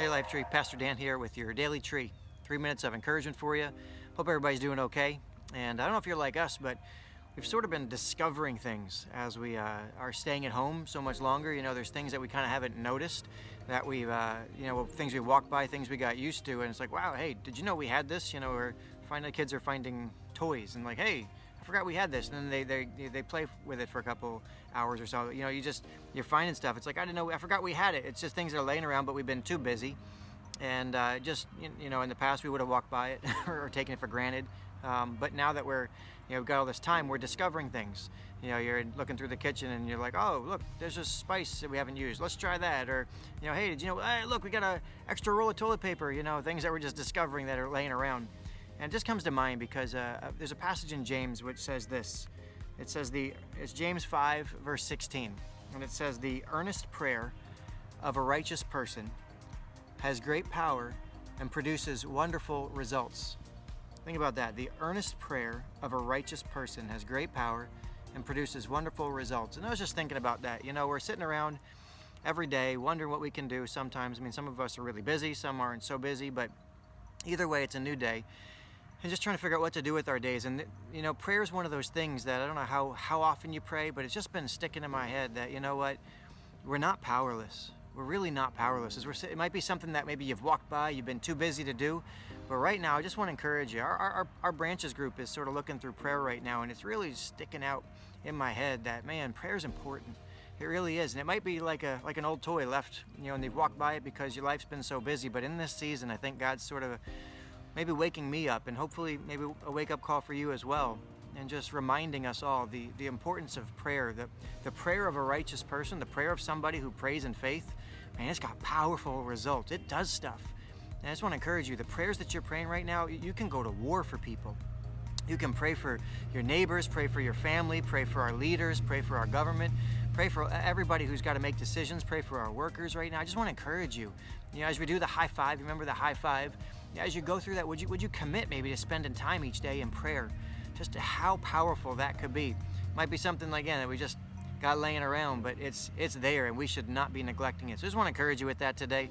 Hey Lifetree, Pastor Dan here with your daily tree. 3 minutes of encouragement for you. Hope everybody's doing okay. And I don't know if you're like us, but we've sort of been discovering things as we are staying at home so much longer. You know, there's things that we kind of haven't noticed that we've, things we walked by, things we got used to. And it's like, wow, hey, did you know we had this? You know, or the kids are finding toys and like, hey, I forgot we had this, and then they play with it for a couple hours or so. You know, you're finding stuff. It's like, I didn't know, I forgot we had it. It's just things that are laying around, but we've been too busy. And in the past we would have walked by it or taken it for granted. But now that we've got all this time, we're discovering things. You know, you're looking through the kitchen and you're like, oh, look, there's a spice that we haven't used. Let's try that. Or, hey, did you know, hey, look, we got an extra roll of toilet paper. You know, things that we're just discovering that are laying around. And it just comes to mind because there's a passage in James which says this. It's James 5, verse 16. And it says, the earnest prayer of a righteous person has great power and produces wonderful results. Think about that. The earnest prayer of a righteous person has great power and produces wonderful results. And I was just thinking about that. You know, we're sitting around every day wondering what we can do sometimes. I mean, some of us are really busy, some aren't so busy, but either way, it's a new day. And just trying to figure out what to do with our days. And, you know, prayer is one of those things that I don't know how often you pray, but it's just been sticking in my head that, you know what, we're not powerless. We're really not powerless. It might be something that maybe you've walked by, you've been too busy to do, but right now I just want to encourage you. Our branches group is sort of looking through prayer right now, and it's really sticking out in my head that, man, prayer is important. It really is. And it might be like an old toy left, and they've walked by it because your life's been so busy, but in this season I think God's sort of maybe waking me up, and hopefully maybe a wake-up call for you as well, and just reminding us all the importance of prayer, the prayer of a righteous person, the prayer of somebody who prays in faith. Man, it's got powerful results. It does stuff. And I just want to encourage you, the prayers that you're praying right now, you can go to war for people. You can pray for your neighbors, pray for your family, pray for our leaders, pray for our government, pray for everybody who's got to make decisions, pray for our workers right now. I just want to encourage you. As we do the high five, remember the high five? As you go through that, would you commit maybe to spending time each day in prayer? Just to how powerful that could be. Might be something, again, that we just got laying around, but it's there, and we should not be neglecting it. So I just want to encourage you with that today.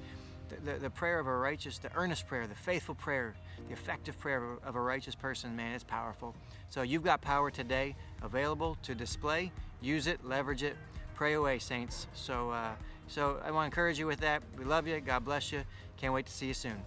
The prayer of a righteous, the earnest prayer, the faithful prayer, the effective prayer of a righteous person, man, it's powerful. So you've got power today available to display. Use it, leverage it, pray away, saints. So I want to encourage you with that. We love you. God bless you. Can't wait to see you soon.